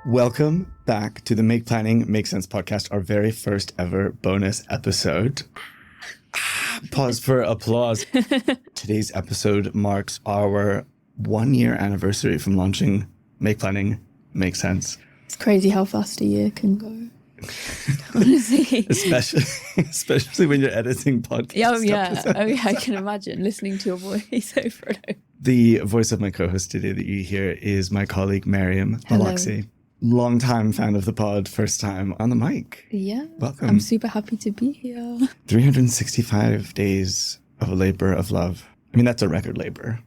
Welcome back to the Make Planning Make Sense podcast, our very first ever bonus episode. Pause for applause. Today's episode marks our 1-year anniversary from launching Make Planning Make Sense. It's crazy how fast a year can go. Honestly. Especially when you're editing podcasts. Oh yeah, I can imagine listening to your voice over and over. The voice of my co-host today that you hear is my colleague Mariam Malakzi. Long-time fan of the pod, first time on the mic. Yeah. Welcome. I'm super happy to be here. 365 days of a labor of love. I mean, that's a record labor.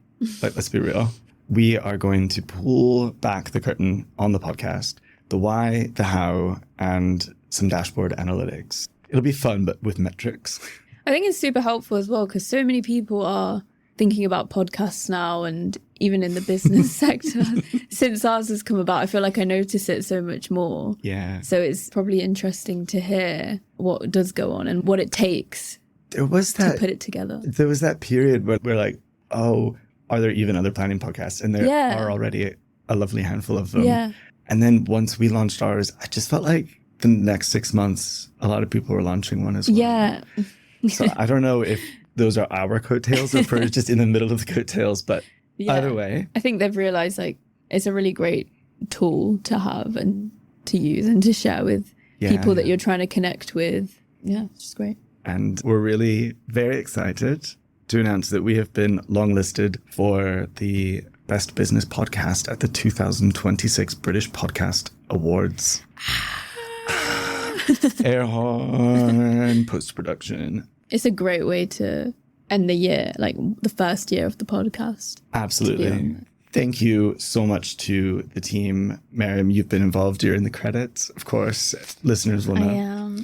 Like, let's be real. We are going to pull back the curtain on the podcast, the why, the how, and some dashboard analytics. It'll be fun, but with metrics. I think it's super helpful as well because so many people are thinking about podcasts now, and even in the business sector, since ours has come about, I feel like I notice it so much more. Yeah. So it's probably interesting to hear what does go on and what it takes to put it together. There was that period where we're like, oh, are there even other planning podcasts? And there are already a lovely handful of them. Yeah. And then once we launched ours, I just felt like the next 6 months, a lot of people were launching one as well. Yeah. So I don't know if those are our coattails or if we're just in the middle of the coattails, but either way. I think they've realized like it's a really great tool to have and to use and to share with people that you're trying to connect with. Yeah, it's just great. And we're really very excited to announce that we have been longlisted for the Best Business Podcast at the 2026 British Podcast Awards. Air horn, post-production. It's a great way to end the year, like the first year of the podcast. Absolutely. Thank you so much to the team. Mariam, you've been involved during the credits, of course. Listeners will know. I am.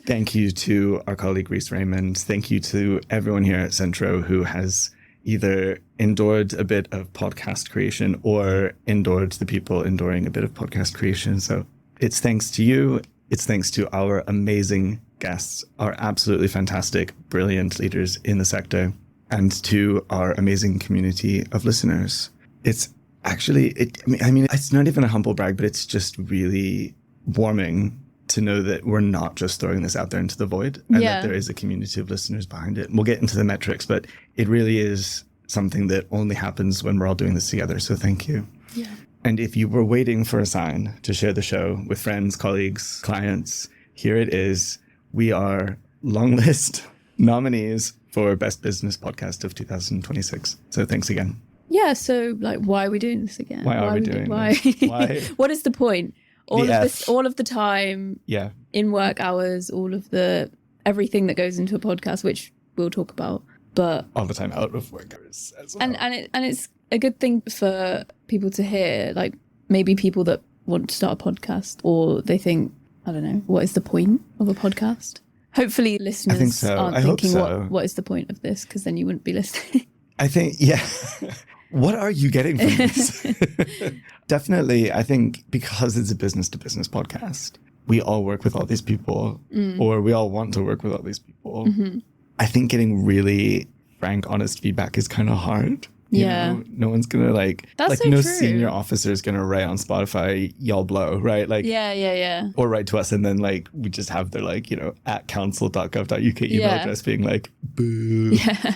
Thank you to our colleague Reese Raymond. Thank you to everyone here at Centro who has either endured a bit of podcast creation or endured the people enduring a bit of podcast creation. So it's thanks to you. It's thanks to our amazing guests, our absolutely fantastic, brilliant leaders in the sector, and to our amazing community of listeners. It's actually, I mean, it's not even a humble brag, but it's just really warming to know that we're not just throwing this out there into the void and that there is a community of listeners behind it. We'll get into the metrics, but it really is something that only happens when we're all doing this together. So thank you. Yeah. And if you were waiting for a sign to share the show with friends, colleagues, clients, here it is. We are longlist nominees for Best Business Podcast of 2026. So thanks again. Yeah. So like, why are we doing this again? Why are we doing this? Why? What is the point? All of the time. Yeah. In work hours, all of the everything that goes into a podcast, which we'll talk about, but all the time out of work hours as well. And it's a good thing for people to hear, like maybe people that want to start a podcast or they think, I don't know, what is the point of a podcast? Hopefully listeners aren't thinking what is the point of this, because then you wouldn't be listening. I think, what are you getting from this? Definitely, I think because it's a business to business podcast, we all work with all these people or we all want to work with all these people. Mm-hmm. I think getting really frank, honest feedback is kind of hard. You know, no one's gonna no senior officer is gonna write on Spotify, y'all blow, right? Like, or write to us and then like we just have their at council.gov.uk email address being like, boo. Yeah.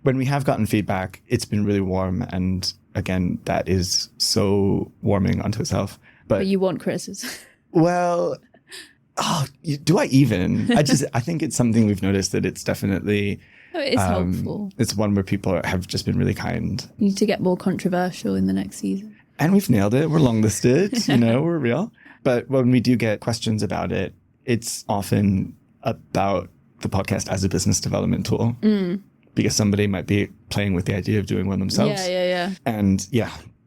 When we have gotten feedback, it's been really warm, and again, that is so warming unto itself. But you want criticism? Well, do I even? I think it's something we've noticed that it's definitely. It is helpful. It's one where people have just been really kind. You need to get more controversial in the next season. And we've nailed it. We're longlisted, we're real. But when we do get questions about it, it's often about the podcast as a business development tool. Because somebody might be playing with the idea of doing one themselves. Yeah. And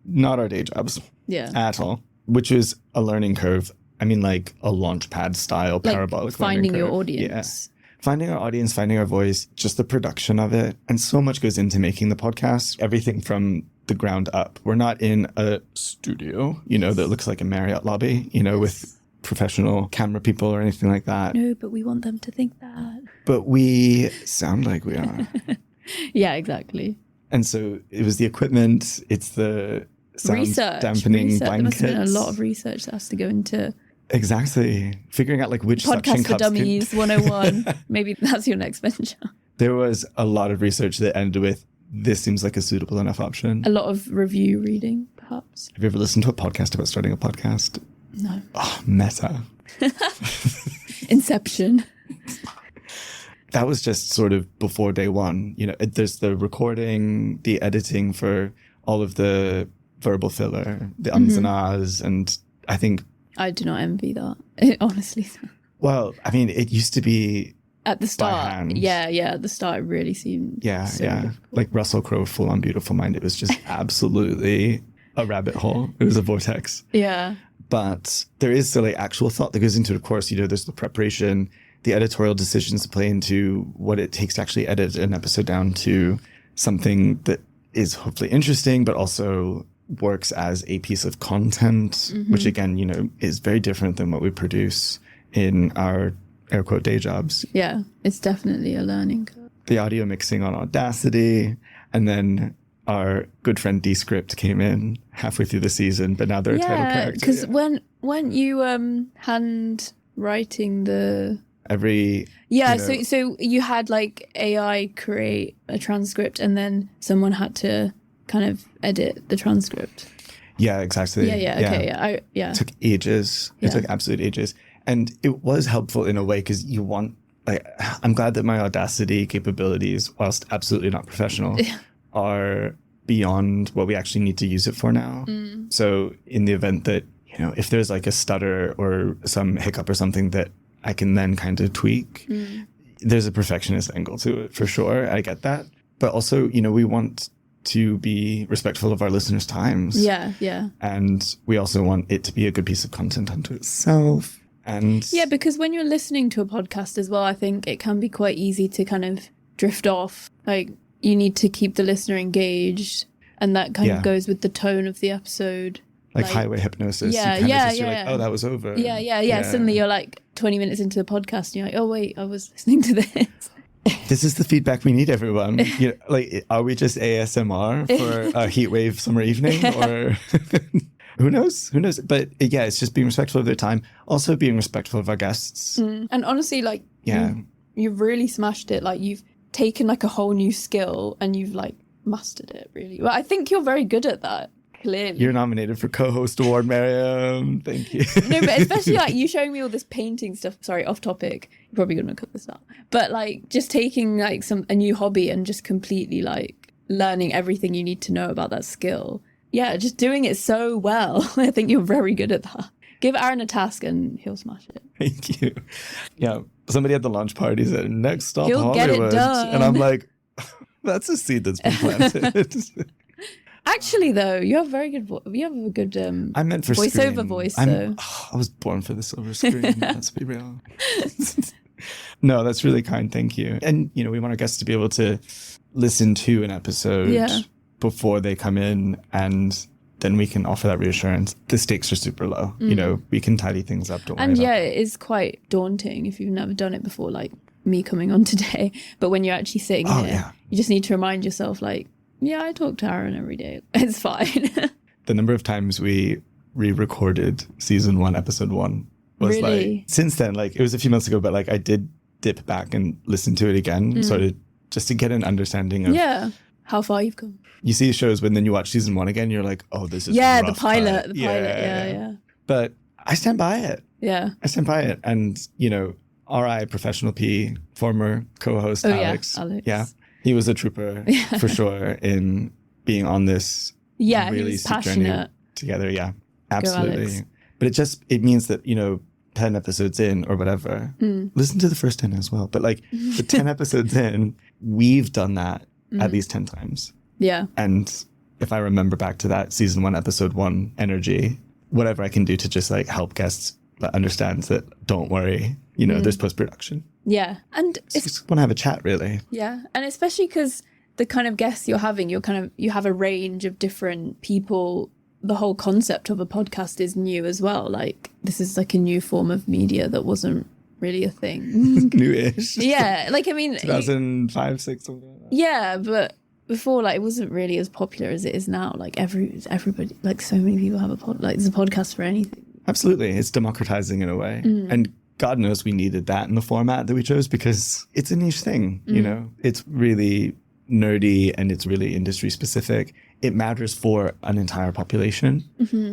not our day jobs at all, which is a learning curve. I mean, like a launchpad style parabolic finding learning curve. Your audience. Yeah. Finding our audience, finding our voice, just the production of it. And so much goes into making the podcast, everything from the ground up. We're not in a studio, that looks like a Marriott lobby, with professional camera people or anything like that. No, but we want them to think that. But we sound like we are. Yeah, exactly. And so it was the equipment, it's the sound dampening blankets. There must have been a lot of research that has to go into. Exactly. Figuring out like which podcast suction for cups dummies 101. Maybe that's your next venture. There was a lot of research that ended with, this seems like a suitable enough option. A lot of review reading, perhaps. Have you ever listened to a podcast about starting a podcast? No. Oh, meta. Inception. That was just sort of before day one. You know, there's the recording, the editing for all of the verbal filler, the ums and ahs, and I think... I do not envy that, honestly. Well, I mean, it used to be at the start. by hand. Yeah, at the start it really seemed difficult. Like Russell Crowe, Full on Beautiful Mind, it was just absolutely a rabbit hole. It was a vortex. Yeah. But there is still like actual thought that goes into it. Of course, you know, there's the preparation, the editorial decisions to play into what it takes to actually edit an episode down to something that is hopefully interesting, but also works as a piece of content, which again, you know, is very different than what we produce in our air quote day jobs. Yeah, it's definitely a learning curve. The audio mixing on Audacity, and then our good friend Descript came in halfway through the season, but now they're a title character. Because when you hand writing the every so you had like AI create a transcript, and then someone had to kind of edit the transcript. Yeah, exactly. Okay. It took ages. It took absolute ages. And it was helpful in a way because you want, like, I'm glad that my Audacity capabilities, whilst absolutely not professional, are beyond what we actually need to use it for now. So in the event that, you know, if there's like a stutter or some hiccup or something that I can then kind of tweak, there's a perfectionist angle to it for sure. I get that. But also, you know, we want to be respectful of our listeners' times. Yeah. And we also want it to be a good piece of content unto itself. And yeah, because when you're listening to a podcast as well, I think it can be quite easy to kind of drift off. Like, you need to keep the listener engaged, and that kind of goes with the tone of the episode. Like highway hypnosis. Yeah. You're like, oh, that was over. Yeah. Suddenly you're like 20 minutes into the podcast and you're like, oh, wait, I was listening to this. This is the feedback we need, everyone. You know, like, are we just ASMR for a heatwave summer evening, or who knows? But yeah, it's just being respectful of their time. Also being respectful of our guests. And honestly, like, you've really smashed it. Like, you've taken like a whole new skill and you've like mastered it really well. I think you're very good at that. Clearly. You're nominated for co-host award, Mariam. Thank you. No, but especially like you showing me all this painting stuff. Sorry, off topic. You're probably going to cut this out. But like just taking like a new hobby and just completely like learning everything you need to know about that skill. Yeah, just doing it so well. I think you're very good at that. Give Aaron a task and he'll smash it. Thank you. Yeah, somebody at the launch party said, next stop he'll Hollywood. Get it done. And I'm like, that's a seed that's been planted. Actually, though, you have very good. You have a good. I'm meant for voiceover screen. voice. I was born for the silver screen. Let's be real. No, that's really kind. Thank you. And you know, we want our guests to be able to listen to an episode before they come in, and then we can offer that reassurance. The stakes are super low. You know, we can tidy things up. Don't worry. And yeah, it is quite daunting if you've never done it before, like me coming on today. But when you're actually sitting here, you just need to remind yourself, like. Yeah, I talk to Aaron every day. It's fine. The number of times we re-recorded season 1, episode 1 was really? Like, since then, like it was a few months ago, but like I did dip back and listen to it again, sort of just to get an understanding of how far you've come. You see shows when then you watch season 1 again, you're like, oh, this is the pilot. Yeah. But I stand by it. Yeah. I stand by it. And, you know, RI Professional P, former co-host Alex. Yeah. He was a trooper for sure in being on this really steep journey together. Yeah, absolutely. But it means that, you know, 10 episodes in or whatever, listen to the first 10 as well. But like the 10 episodes in, we've done that at least 10 times. Yeah. And if I remember back to that season 1, episode 1 energy, whatever I can do to just like help guests understand that, don't worry, you know, there's post-production. Yeah. And just want to have a chat, really. Yeah. And especially because the kind of guests you're having, you have a range of different people. The whole concept of a podcast is new as well. Like, this is like a new form of media that wasn't really a thing. Newish. Yeah. Like, I mean, 2005, 2006, something like that. Yeah. But before, like, it wasn't really as popular as it is now. Like everybody, like so many people have there's a podcast for anything. Absolutely. It's democratizing in a way. And God knows we needed that in the format that we chose because it's a niche thing, you know? It's really nerdy and it's really industry specific. It matters for an entire population,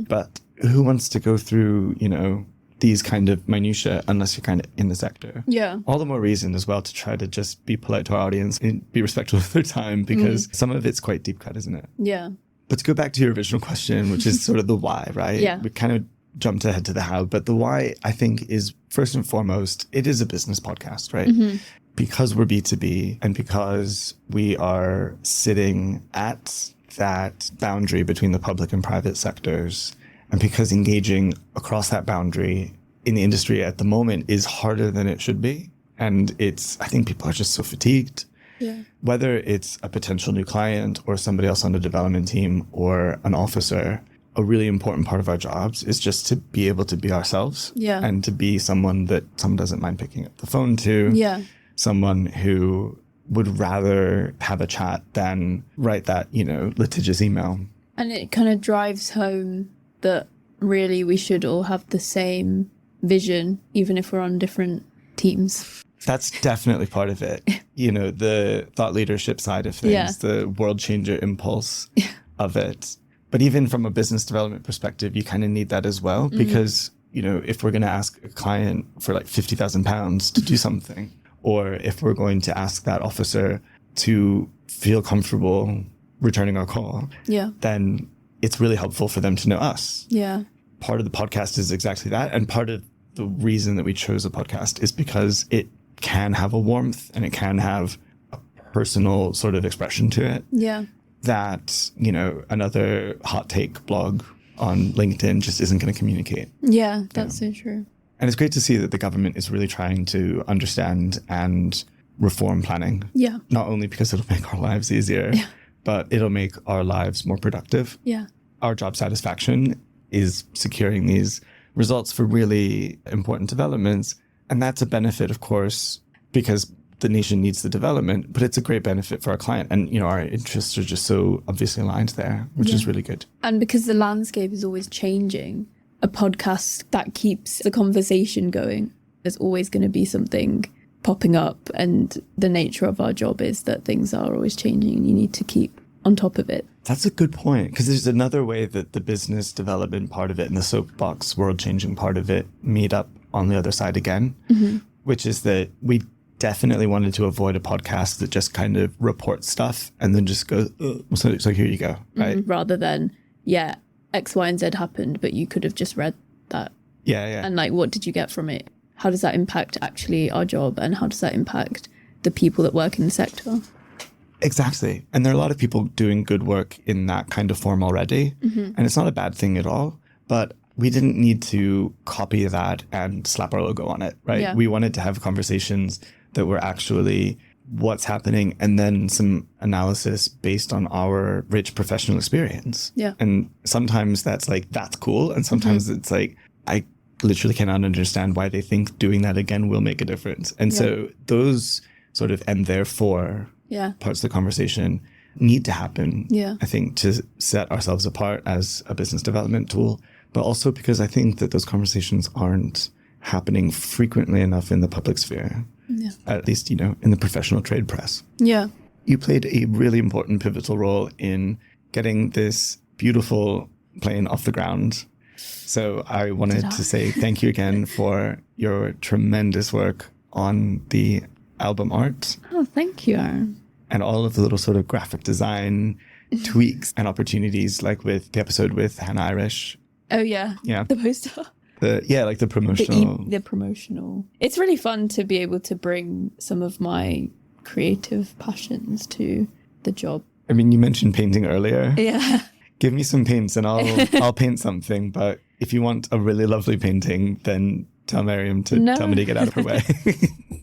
but who wants to go through, you know, these kind of minutiae unless you're kind of in the sector? Yeah. All the more reason as well to try to just be polite to our audience and be respectful of their time because some of it's quite deep cut, isn't it? Yeah. But to go back to your original question, which is sort of the why, right? Yeah. We kind of jumped ahead to the how, but the why I think is first and foremost, it is a business podcast, right? Because we're B2B and because we are sitting at that boundary between the public and private sectors, and because engaging across that boundary in the industry at the moment is harder than it should be. And I think people are just so fatigued. Yeah. Whether it's a potential new client or somebody else on the development team or an officer, a really important part of our jobs is just to be able to be ourselves and to be someone that someone doesn't mind picking up the phone to. Yeah. Someone who would rather have a chat than write that, you know, litigious email. And it kind of drives home that really we should all have the same vision, even if we're on different teams. That's definitely part of it. You know, the thought leadership side of things, the world changer impulse of it. But even from a business development perspective, you kind of need that as well, because, you know, if we're going to ask a client for like £50,000 to do something, or if we're going to ask that officer to feel comfortable returning our call, then it's really helpful for them to know us. Yeah. Part of the podcast is exactly that. And part of the reason that we chose a podcast is because it can have a warmth and it can have a personal sort of expression to it. Yeah. That, you know, another hot take blog on LinkedIn just isn't going to communicate. Yeah, that's so true. And it's great to see that the government is really trying to understand and reform planning. Yeah. Not only because it'll make our lives easier, but it'll make our lives more productive. Yeah. Our job satisfaction is securing these results for really important developments. And that's a benefit, of course, because the nation needs the development, but it's a great benefit for our client. And, you know, our interests are just so obviously aligned there, which is really good. And because the landscape is always changing, a podcast that keeps the conversation going, there's always going to be something popping up. And the nature of our job is that things are always changing and you need to keep on top of it. That's a good point, because there's another way that the business development part of it and the soapbox world-changing part of it meet up on the other side again, which is that we definitely wanted to avoid a podcast that just kind of reports stuff and then just goes, so here you go, right? Rather than, X, Y, and Z happened, but you could have just read that. Yeah. And like, what did you get from it? How does that impact actually our job? And how does that impact the people that work in the sector? Exactly. And there are a lot of people doing good work in that kind of form already. And it's not a bad thing at all. But we didn't need to copy that and slap our logo on it, right? Yeah. We wanted to have conversations that were actually what's happening and then some analysis based on our rich professional experience. Yeah. And sometimes that's like, that's cool. And sometimes it's like, I literally cannot understand why they think doing that again will make a difference. And so those sort of, and therefore parts of the conversation need to happen, I think, to set ourselves apart as a business development tool, but also because I think that those conversations aren't happening frequently enough in the public sphere. Yeah. At least, you know, in the professional trade press. Yeah. You played a really important pivotal role in getting this beautiful plane off the ground. So I wanted to say thank you again for your tremendous work on the album art. Oh, thank you, Aaron. And all of the little sort of graphic design tweaks and opportunities, like with the episode with Hannah Irish. Oh, yeah. Yeah. The poster. Like the promotional. The promotional. It's really fun to be able to bring some of my creative passions to the job. I mean, you mentioned painting earlier. Yeah. Give me some paints and I'll paint something. But if you want a really lovely painting, then tell Mariam to tell me to get out of her way.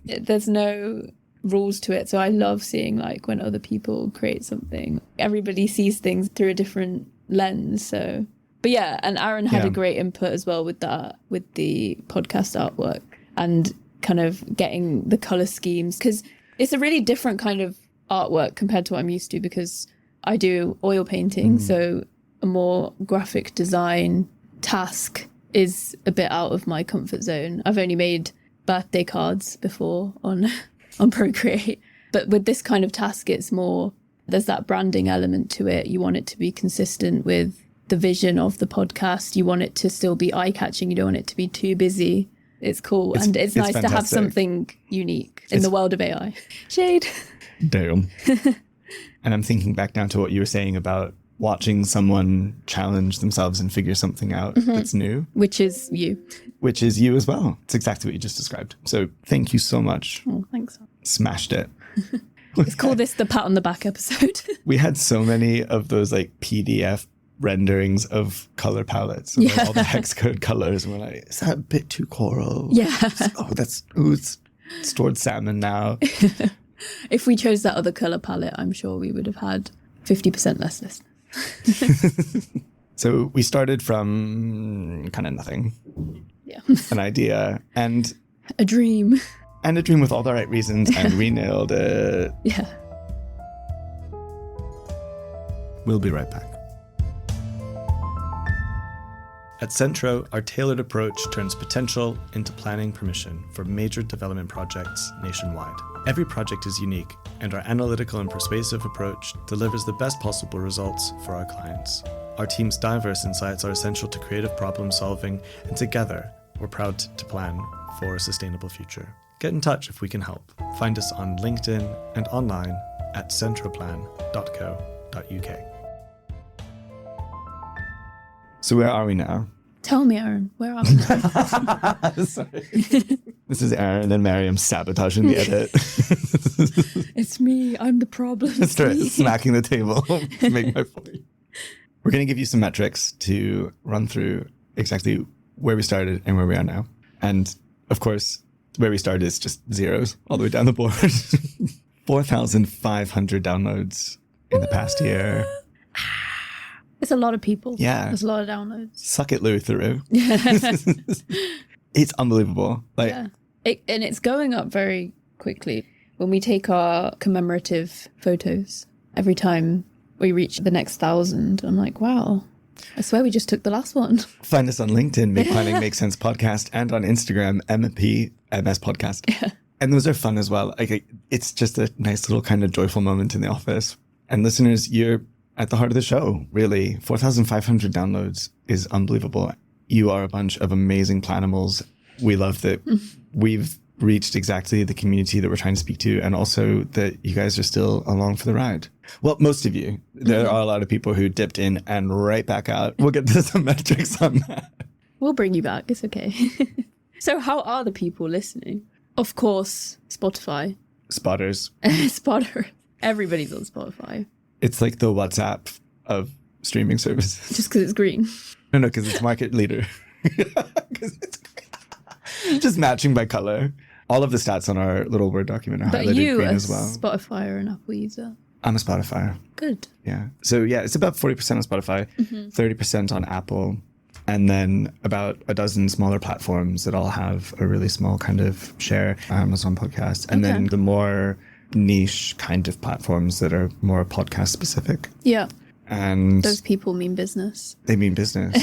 There's no rules to it. So I love seeing like when other people create something. Everybody sees things through a different lens. So... But yeah, and Aaron had a great input as well with that, with the podcast artwork and kind of getting the color schemes, because it's a really different kind of artwork compared to what I'm used to, because I do oil painting. So a more graphic design task is a bit out of my comfort zone. I've only made birthday cards before on Procreate. But with this kind of task, it's more, there's that branding element to it. You want it to be consistent with the vision of the podcast. You want it to still be eye-catching. You don't want it to be too busy. It's cool. And it's nice fantastic to have something unique in the world of AI. Shade. Damn. And I'm thinking back down to what you were saying about watching someone challenge themselves and figure something out that's new. Which is you. Which is you as well. It's exactly what you just described. So thank you so much. Oh, thanks. Smashed it. Let's call this the pat on the back episode. We had so many of those like PDF renderings of color palettes and all the hex code colors, and we're like, is that a bit too coral? Yeah. It's stored salmon now. If we chose that other color palette, I'm sure we would have had 50% less listeners. So we started from kind of nothing. Yeah. An idea and a dream. And a dream with all the right reasons, and we nailed it. Yeah. We'll be right back. At Centro, our tailored approach turns potential into planning permission for major development projects nationwide. Every project is unique, and our analytical and persuasive approach delivers the best possible results for our clients. Our team's diverse insights are essential to creative problem solving, and together, we're proud to plan for a sustainable future. Get in touch if we can help. Find us on LinkedIn and online at centroplan.co.uk. So where are we now? Tell me, Aaron, where are we now? Sorry. This is Aaron and Mariam sabotaging the edit. It's me. I'm the problem. Smacking the table to make my point. We're going to give you some metrics to run through exactly where we started and where we are now. And of course, where we started is just zeros all the way down the board. 4,500 downloads in the past year. It's a lot of people. Yeah. There's a lot of downloads. Suck it, Lou-through. It's unbelievable. And it's going up very quickly. When we take our commemorative photos, every time we reach the next 1,000, I'm like, wow, I swear we just took the last one. Find us on LinkedIn, Make Planning Make Sense Podcast, and on Instagram, MPMS Podcast. Yeah. And those are fun as well. It's just a nice little kind of joyful moment in the office. And listeners, you're at the heart of the show, really. 4,500 downloads is unbelievable. You are a bunch of amazing Planimals. We love that we've reached exactly the community that we're trying to speak to, and also that you guys are still along for the ride. Well, most of you. There are a lot of people who dipped in and right back out. We'll get to some metrics on that. We'll bring you back. It's okay. So how are the people listening? Of course, Spotify. Spotters. Spotter. Everybody's on Spotify. It's like the WhatsApp of streaming services. Just because it's green. No, because it's market leader. It's just matching by color. All of the stats on our little Word document are highlighted green as well. But you, a Spotify or an Apple user? I'm a Spotify. Good. Yeah. So yeah, it's about 40% on Spotify, 30% on Apple, and then about a dozen smaller platforms that all have a really small kind of share. Amazon Podcast. And then the more niche kind of platforms that are more podcast specific. Yeah. And those people mean business. They mean business.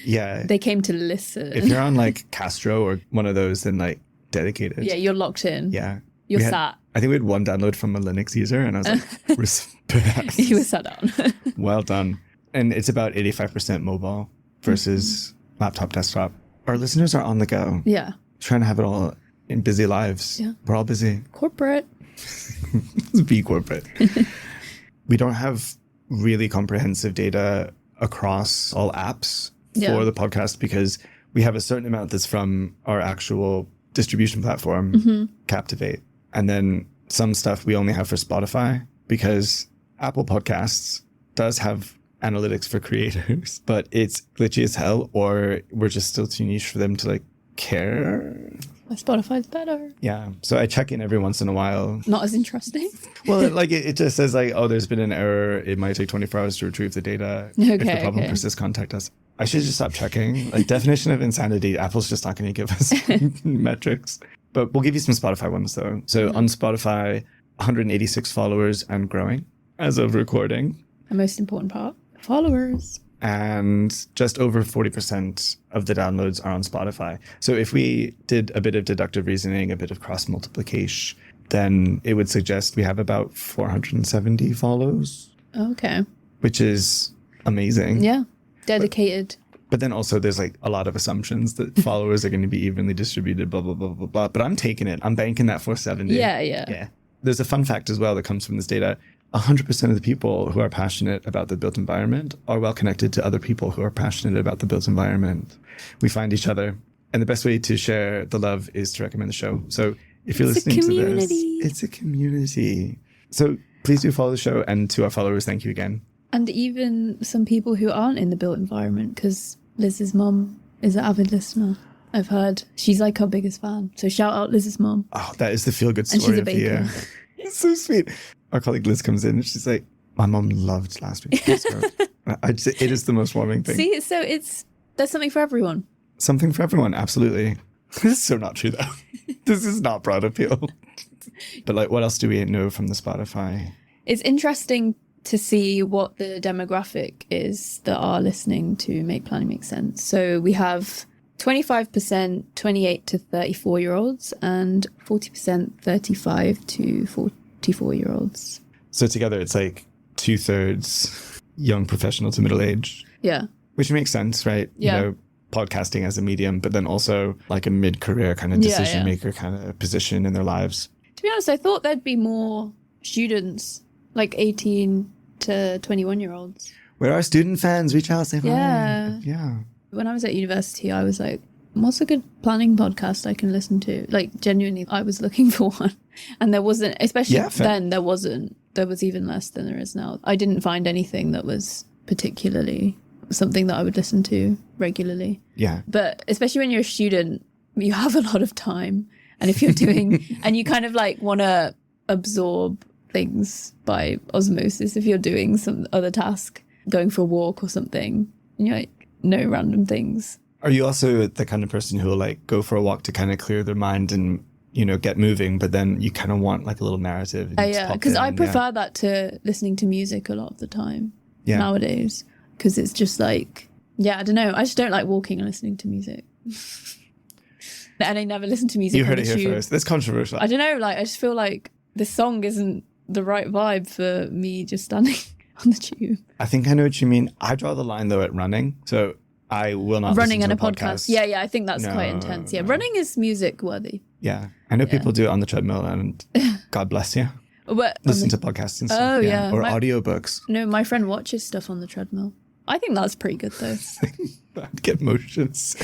Yeah. They came to listen. If you're on like Castro or one of those, then like dedicated. Yeah, you're locked in. Yeah. You're sat. I think we had one download from a Linux user, and I was like, respect. You were sat down. Well done. And it's about 85% mobile versus laptop, desktop. Our listeners are on the go. Yeah. Trying to have it all in busy lives. Yeah. We're all busy. Corporate. Be corporate. We don't have really comprehensive data across all apps for the podcast, because we have a certain amount that's from our actual distribution platform, Captivate. And then some stuff we only have for Spotify, because Apple Podcasts does have analytics for creators, but it's glitchy as hell, or we're just still too niche for them to like care. My Spotify's better. Yeah. So I check in every once in a while. Not as interesting. Well, like it just says like, oh, there's been an error. It might take 24 hours to retrieve the data. If the problem persists, contact us. I should just stop checking. Like, definition of insanity. Apple's just not going to give us metrics. But we'll give you some Spotify ones though. So on Spotify, 186 followers and growing as of recording. The most important part, followers. And just over 40% of the downloads are on Spotify. So if we did a bit of deductive reasoning, a bit of cross multiplication, then it would suggest we have about 470 follows. Okay. Which is amazing. Yeah. Dedicated. But then also there's like a lot of assumptions that followers are going to be evenly distributed, blah, blah, blah, blah, blah. But I'm taking it. I'm banking that 470. Yeah. There's a fun fact as well that comes from this data. 100% of the people who are passionate about the built environment are well connected to other people who are passionate about the built environment. We find each other. And the best way to share the love is to recommend the show. So if you're listening to this, it's a community. So please do follow the show. And to our followers, thank you again. And even some people who aren't in the built environment, because Liz's mum is an avid listener. I've heard she's like our biggest fan. So shout out Liz's mum. Oh, that is the feel-good story of the year. It's so sweet. Our colleague Liz comes in and she's like, my mom loved last week. It is the most warming thing. See, so there's something for everyone. Something for everyone, absolutely. This is so not true though. This is not broad appeal. But like, what else do we know from the Spotify? It's interesting to see what the demographic is that are listening to Make Planning Make Sense. So we have 25% 28 to 34-year-olds and 40% 35 to 44-year-olds. So together it's like 2/3 young professional to middle age. Yeah. Which makes sense, right? Yeah. You know, podcasting as a medium, but then also like a mid-career kind of decision maker kind of position in their lives. To be honest, I thought there'd be more students, like 18 to 21-year-olds. We're our student fans. Reach out, say hi. Yeah. When I was at university, I was like, what's a good planning podcast I can listen to? Like, genuinely, I was looking for one. And there wasn't, especially then, there wasn't. There was even less than there is now. I didn't find anything that was particularly something that I would listen to regularly. Yeah. But especially when you're a student, you have a lot of time. And if you're doing, and you kind of like want to absorb things by osmosis, if you're doing some other task, going for a walk or something, and you're like, no random things. Are you also the kind of person who will like go for a walk to kind of clear their mind and, you know, get moving, but then you kind of want like a little narrative? Yeah, because I prefer that to listening to music a lot of the time nowadays, because it's just like, I don't know. I just don't like walking and listening to music. And I never listen to music. You heard it here first. That's controversial. I don't know. Like, I just feel like this song isn't the right vibe for me just standing on the tube. I think I know what you mean. I draw the line though at running. So I will not running listen and to a podcast. Yeah, I think that's quite intense. Yeah, running is music worthy. Yeah, I know people do it on the treadmill, and God bless you. But listen to podcasts and stuff. Or audiobooks. No, my friend watches stuff on the treadmill. I think that's pretty good though. I'd get motions.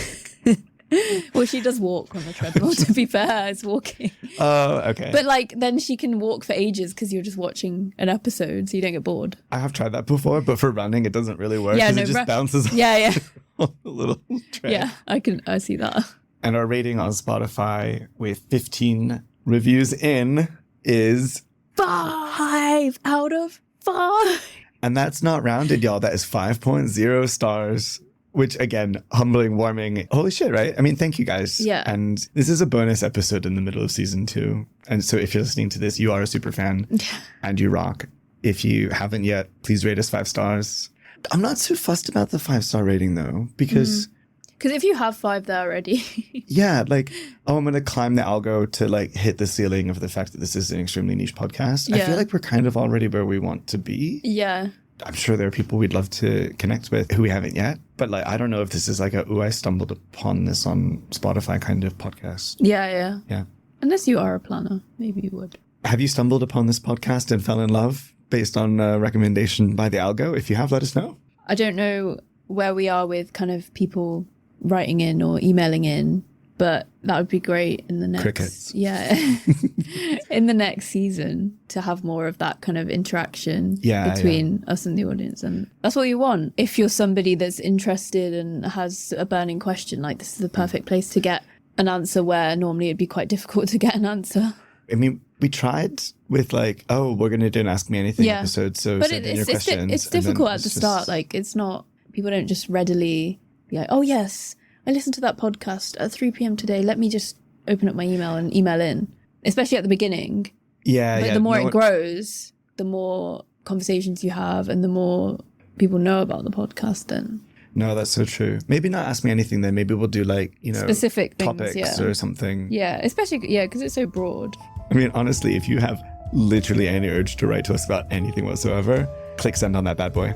Well, she does walk on the treadmill, to be fair, it's walking. Oh, okay. But like, then she can walk for ages because you're just watching an episode, so you don't get bored. I have tried that before, but for running, it doesn't really work because it just bounces on a little tray. Yeah, I see that. And our rating on Spotify with 15 reviews in is 5 out of 5. And that's not rounded, y'all. That is 5.0 stars. Which, again, humbling, warming. Holy shit, right? I mean, thank you guys. Yeah. And this is a bonus episode in the middle of season 2. And so if you're listening to this, you are a super fan and you rock. If you haven't yet, please rate us 5 stars. I'm not too fussed about the 5-star rating, though, because... Because if you have 5 there already... yeah, like, I'm going to climb the algo to, like, hit the ceiling of the fact that this is an extremely niche podcast. Yeah. I feel like we're kind of already where we want to be. Yeah. I'm sure there are people we'd love to connect with who we haven't yet. But like, I don't know if this is like I stumbled upon this on Spotify kind of podcast. Yeah. Yeah. Unless you are a planner, maybe you would. Have you stumbled upon this podcast and fell in love based on a recommendation by the algo? If you have, let us know. I don't know where we are with kind of people writing in or emailing in, but that would be great in the next... Crickets. Yeah. In the next season to have more of that kind of interaction between us and the audience. And that's what you want. If you're somebody that's interested and has a burning question, like this is the perfect place to get an answer where normally it'd be quite difficult to get an answer. I mean, we tried with like, we're going to do an Ask Me Anything episode. So but it's difficult at the start. Like it's not, people don't just readily be like, oh yes, I listened to that podcast at 3 p.m. today. Let me just open up my email and email in. Especially at the beginning, But the more it grows, the more conversations you have and the more people know about the podcast then. No, that's so true. Maybe not ask me anything then. Maybe we'll do like, specific topics things, or something. Yeah, especially, because it's so broad. I mean, honestly, if you have literally any urge to write to us about anything whatsoever, click send on that bad boy.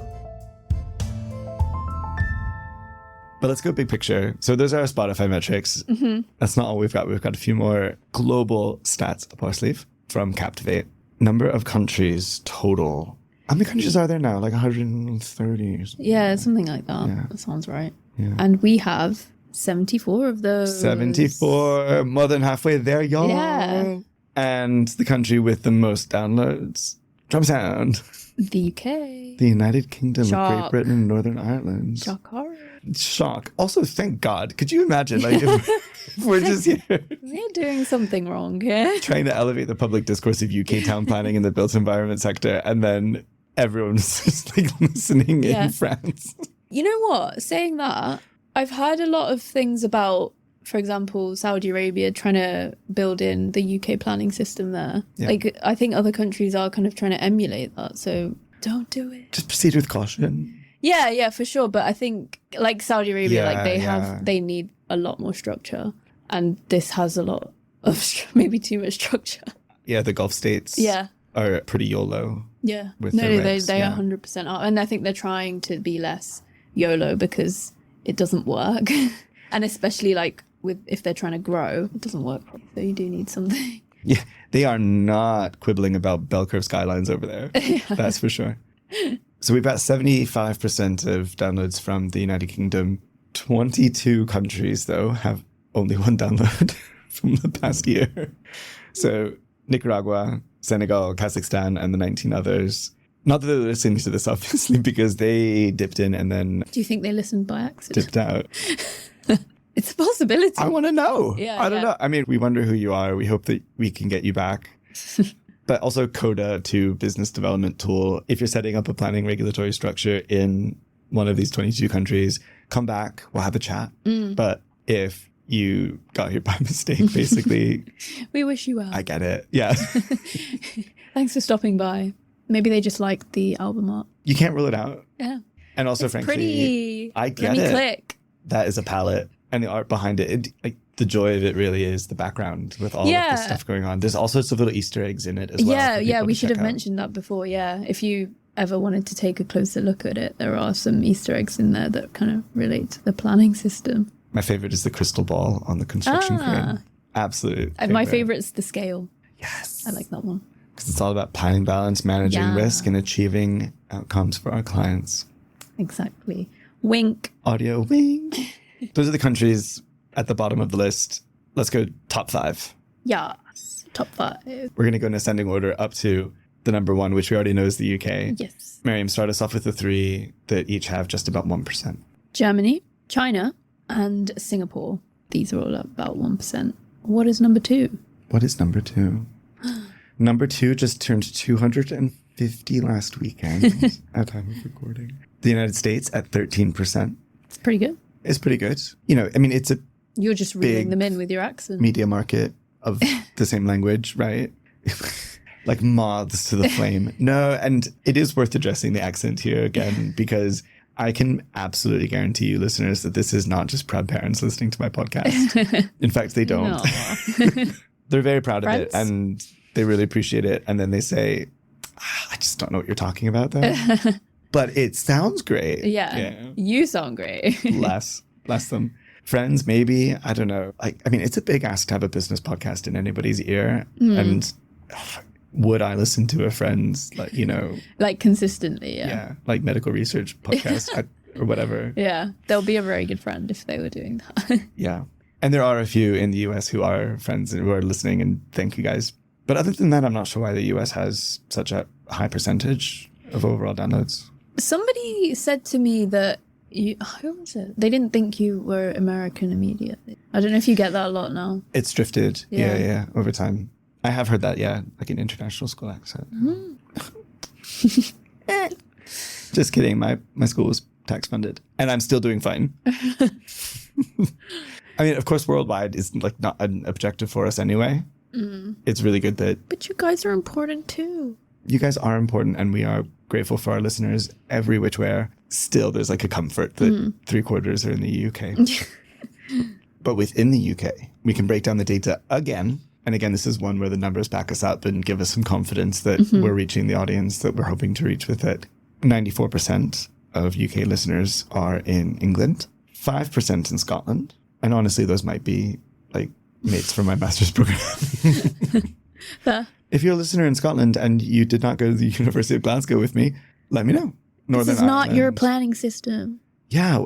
But let's go big picture. So those are our Spotify metrics. Mm-hmm. That's not all we've got. We've got a few more global stats up our sleeve from Captivate. Number of countries total. How many countries are there now? Like 130 or something? Yeah, something like that. Yeah. That sounds right. Yeah. And we have 74 of those. 74. More than halfway there, y'all. Yeah. And the country with the most downloads. Drum sound. The UK. The United Kingdom, Shock. Great Britain, and Northern Ireland. Shock. Also, thank God. Could you imagine, like, if we're just here? We're doing something wrong here. Trying to elevate the public discourse of UK town planning in the built environment sector, and then everyone's just like listening in France. You know what? Saying that, I've heard a lot of things about, for example, Saudi Arabia trying to build in the UK planning system there. Yeah. Like, I think other countries are kind of trying to emulate that, so don't do it. Just proceed with caution. Yeah, for sure. But I think, like Saudi Arabia, they need a lot more structure, and this has a lot of maybe too much structure. Yeah, the Gulf states. Are pretty YOLO. Yeah, they 100% are, and I think they're trying to be less YOLO because it doesn't work, and especially like if they're trying to grow, it doesn't work properly. So you do need something. Yeah, they are not quibbling about bell curve skylines over there. That's for sure. So we've got 75% of downloads from the United Kingdom. 22 countries, though, have only one download from the past year. So Nicaragua, Senegal, Kazakhstan, and the 19 others. Not that they're listening to this, obviously, because they dipped in and then... Do you think they listened by accident? Dipped out. It's a possibility. I want to know. Yeah, I don't know. I mean, we wonder who you are. We hope that we can get you back. But also CODA, to business development tool. If you're setting up a planning regulatory structure in one of these 22 countries, come back. We'll have a chat. But if you got here by mistake, basically... We wish you well. I get it. Yeah. Thanks for stopping by. Maybe they just liked the album art. You can't rule it out. Yeah. And also, it's frankly, pretty. I get Let me it. Click. That is a palette. And the art behind it, like the joy of it really is the background with all of this stuff going on. There's all sorts of little Easter eggs in it as well. Yeah, we should have mentioned that before. Yeah, if you ever wanted to take a closer look at it, there are some Easter eggs in there that kind of relate to the planning system. My favorite is the crystal ball on the construction crane. Absolute. My favorite's the scale. Yes. I like that one. Because it's all about planning balance, managing risk, and achieving outcomes for our clients. Exactly. Wink. Audio wink. Those are the countries at the bottom of the list. Let's go top 5. Yes, top 5. We're going to go in ascending order up to the number 1, which we already know is the UK. Yes. Mariam, start us off with the 3 that each have just about 1%. Germany, China, and Singapore. These are all about 1%. What is number 2? What is number 2? Number 2 just turned 250 last weekend at time of recording. The United States at 13%. It's pretty good. It's pretty good. You know, I mean, it's a You're just reading them in with your accent. Media market of the same language, right? Like moths to the flame. No, and it is worth addressing the accent here again, because I can absolutely guarantee you, listeners, that this is not just proud parents listening to my podcast. In fact, they don't. They're very proud of it, and they really appreciate it. And then they say, I just don't know what you're talking about, though. But it sounds great. Yeah. You sound great. Less them. Friends, maybe. I don't know. I mean, it's a big ask to have a business podcast in anybody's ear. And would I listen to a friend's, like consistently, like medical research podcast or whatever. Yeah. They'll be a very good friend if they were doing that. Yeah. And there are a few in the US who are friends and who are listening, and thank you guys. But other than that, I'm not sure why the US has such a high percentage of overall downloads. Somebody said to me that who was it? They didn't think you were American immediately. I don't know if you get that a lot now. It's drifted. Yeah, over time. I have heard that, like an international school accent. Just kidding. My school was tax funded, and I'm still doing fine. I mean, of course, worldwide is like not an objective for us anyway. it's really good that... But you guys are important too. You guys are important, and we are grateful for our listeners every which way. Still, there's like a comfort that 3/4 are in the UK. But within the UK, we can break down the data again. And again, this is one where the numbers back us up and give us some confidence that we're reaching the audience that we're hoping to reach with it. 94% of UK listeners are in England, 5% in Scotland. And honestly, those might be like mates from my master's program. If you're a listener in Scotland and you did not go to the University of Glasgow with me, let me know. This is not your planning system. Yeah.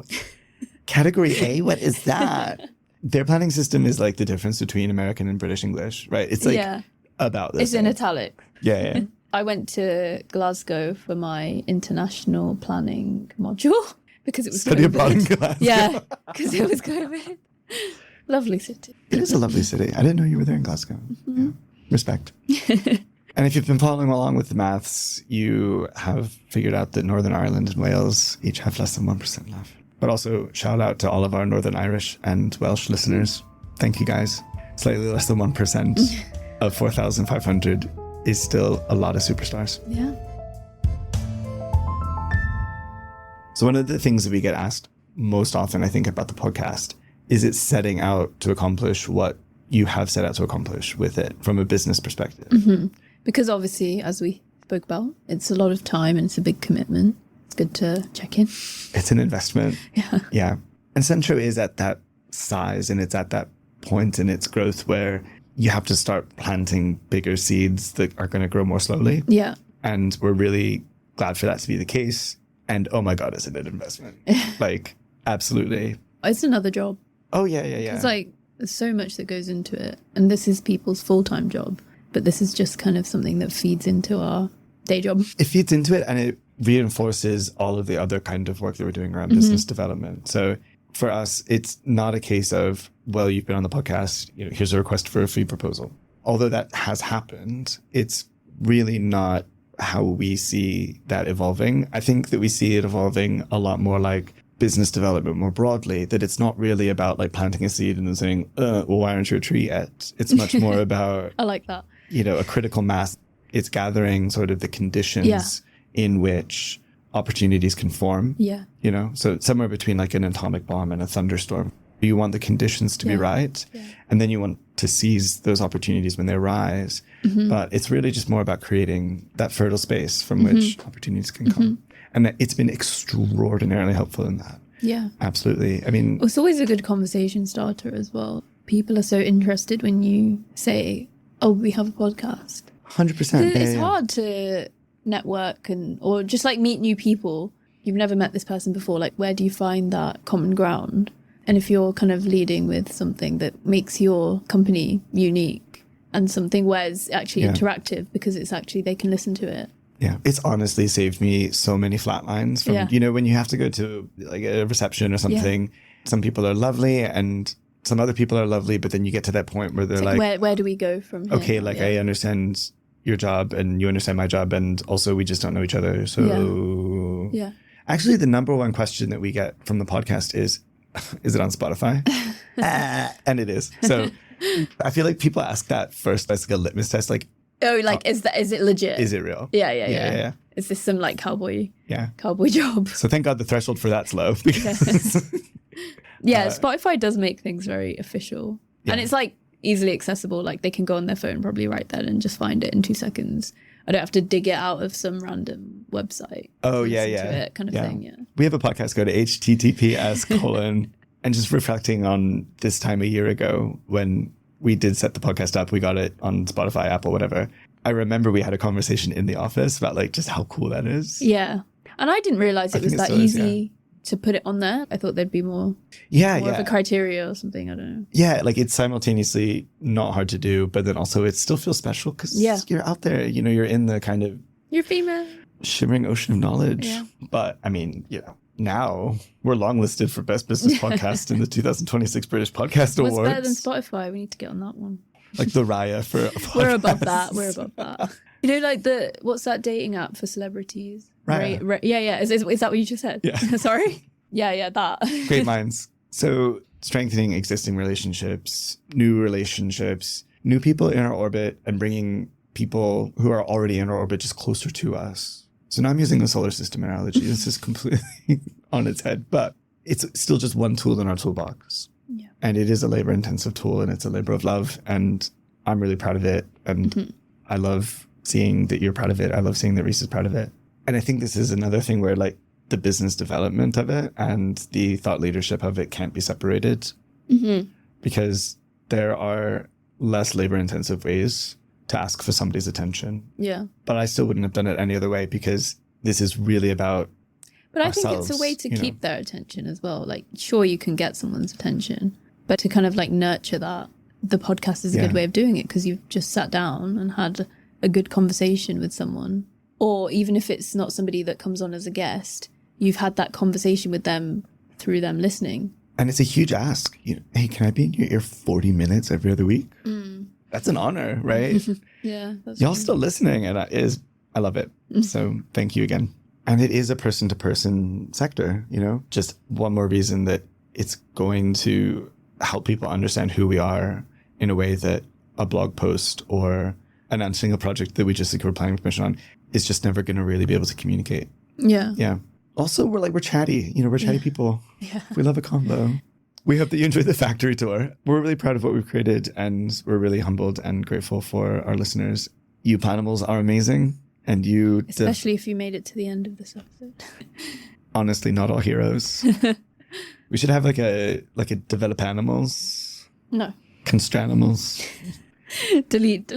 Category A, what is that? Their planning system is like the difference between American and British English, right? It's like about this. It's in italics. Yeah. I went to Glasgow for my international planning module because it was Study abroad in Glasgow. Yeah, because it was COVID. Lovely city. It is a lovely city. I didn't know you were there in Glasgow. Yeah. Respect. And if you've been following along with the maths, you have figured out that Northern Ireland and Wales each have less than 1% left. But also shout out to all of our Northern Irish and Welsh listeners. Thank you guys. Slightly less than 1% of 4,500 is still a lot of superstars. Yeah. So one of the things that we get asked most often, I think, about the podcast is it setting out to accomplish what you have set out to accomplish with it from a business perspective. Because obviously, as we spoke about, it's a lot of time and it's a big commitment. It's good to check in. It's an investment. Yeah. And Centro is at that size and it's at that point in its growth where you have to start planting bigger seeds that are going to grow more slowly. Yeah. And we're really glad for that to be the case. And oh my God, is it an investment? Like, absolutely. It's another job. Oh, yeah. It's like, there's so much that goes into it. And this is people's full-time job. But this is just kind of something that feeds into our day job. It feeds into it and it reinforces all of the other kind of work that we're doing around business development. So for us, it's not a case of, well, you've been on the podcast, here's a request for a fee proposal. Although that has happened, it's really not how we see that evolving. I think that we see it evolving a lot more like business development more broadly, that it's not really about like planting a seed and then saying, well, why aren't you a tree yet? It's much more about, I like that. A critical mass. It's gathering sort of the conditions in which opportunities can form. Yeah. So somewhere between like an atomic bomb and a thunderstorm, you want the conditions to be right. Yeah. And then you want to seize those opportunities when they arise. But it's really just more about creating that fertile space from which opportunities can come. And it's been extraordinarily helpful in that. Yeah. Absolutely. I mean, it's always a good conversation starter as well. People are so interested when you say, oh, we have a podcast. 100%. It's hard to network or just like meet new people. You've never met this person before. Like, where do you find that common ground? And if you're kind of leading with something that makes your company unique and something where it's actually interactive because it's actually, they can listen to it. Yeah, it's honestly saved me so many flat lines from, when you have to go to like a reception or something, some people are lovely and some other people are lovely, but then you get to that point where they're like, where do we go from here? Okay, I understand your job and you understand my job and also we just don't know each other. So actually the number one question that we get from the podcast is it on Spotify? And it is. So I feel like people ask that first as like a litmus test, like, is it legit? Is it real? Yeah. Is this some like cowboy job? So thank God the threshold for that's low. Because Spotify does make things very official. Yeah. And it's like easily accessible. Like they can go on their phone probably right then and just find it in 2 seconds. I don't have to dig it out of some random website. Oh, yeah. It kind of thing, yeah. We have a podcast, go to https:// and just reflecting on this time a year ago when we did set the podcast up, we got it on Spotify, Apple, whatever. I remember we had a conversation in the office about like just how cool that is. Yeah. And I didn't realize it was that easy to put it on there. I thought there'd be more of a criteria or something. I don't know. Yeah, like it's simultaneously not hard to do, but then also it still feels special because you're out there, you're in the kind of... You're female. Shimmering ocean of knowledge. Yeah. But I mean, now we're longlisted for Best Business Podcast in the 2026 British Podcast Awards. What's better than Spotify? We need to get on that one. Like the Raya for a podcast. We're above that. Like what's that dating app for celebrities? Raya. Yeah. Is that what you just said? Yeah. Sorry? Yeah, that. Great minds. So strengthening existing relationships, new relationships, new people in our orbit and bringing people who are already in our orbit just closer to us. So now I'm using the solar system analogy. This is completely on its head, but it's still just one tool in our toolbox. Yeah. And it is a labor intensive tool, and it's a labor of love. And I'm really proud of it. And I love seeing that you're proud of it. I love seeing that Reese is proud of it. And I think this is another thing where like the business development of it and the thought leadership of it can't be separated, because there are less labor intensive ways to ask for somebody's attention. Yeah. But I still wouldn't have done it any other way, because this is really about But I ourselves, think it's a way to keep their attention as well. Like, sure, you can get someone's attention, but to kind of like nurture that, the podcast is a good way of doing it, because you've just sat down and had a good conversation with someone. Or even if it's not somebody that comes on as a guest, you've had that conversation with them through them listening. And it's a huge ask. Hey, can I be in your ear 40 minutes every other week? That's an honor, right? Yeah. Y'all still listening, and I love it. So thank you again. And it is a person-to-person sector, just one more reason that it's going to help people understand who we are in a way that a blog post or announcing a project that we just secured planning permission on is just never going to really be able to communicate. Yeah. Yeah. Also, we're chatty. We're chatty people. Yeah. We love a combo. We hope that you enjoyed the factory tour. We're really proud of what we've created, and we're really humbled and grateful for our listeners. You Planimals are amazing, and you... Especially if you made it to the end of this episode. Honestly, not all heroes. We should have like a develop animals. No. Constranimals. Delete.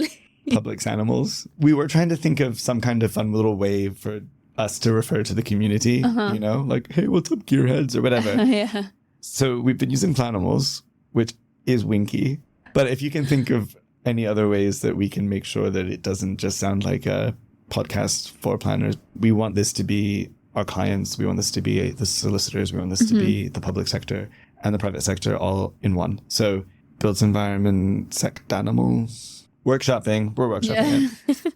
Publix animals. We were trying to think of some kind of fun little way for us to refer to the community, like, hey, what's up, gearheads, or whatever. Yeah. So we've been using Planimals, which is winky. But if you can think of any other ways that we can make sure that it doesn't just sound like a podcast for planners, we want this to be our clients, we want this to be the solicitors, we want this to be the public sector and the private sector all in one. So built environment, sect animals, workshopping. We're workshopping it.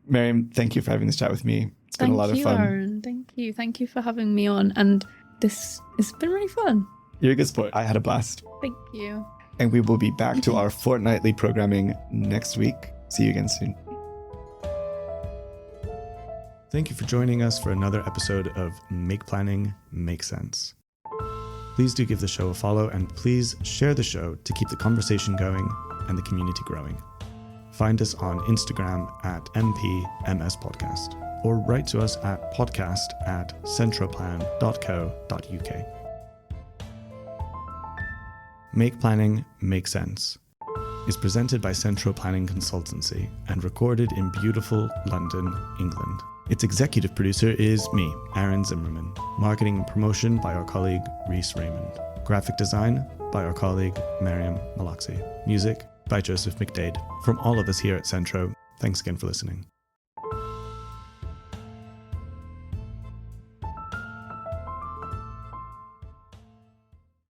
Mariam, thank you for having this chat with me. It's been a lot of fun. Aaron. Thank you. Thank you for having me on. And this has been really fun. You're a good sport. I had a blast. Thank you. And we will be back to our fortnightly programming next week. See you again soon. Thank you for joining us for another episode of Make Planning Make Sense. Please do give the show a follow, and please share the show to keep the conversation going and the community growing. Find us on Instagram at mpmspodcast, or write to us at podcast@centroplan.co.uk. Make Planning Make Sense is presented by Centro Planning Consultancy and recorded in beautiful London, England. Its executive producer is me, Aaron Zimmerman. Marketing and promotion by our colleague Reese Raymond. Graphic design by our colleague Mariam Malakzi. Music by Joseph McDade. From all of us here at Centro, thanks again for listening.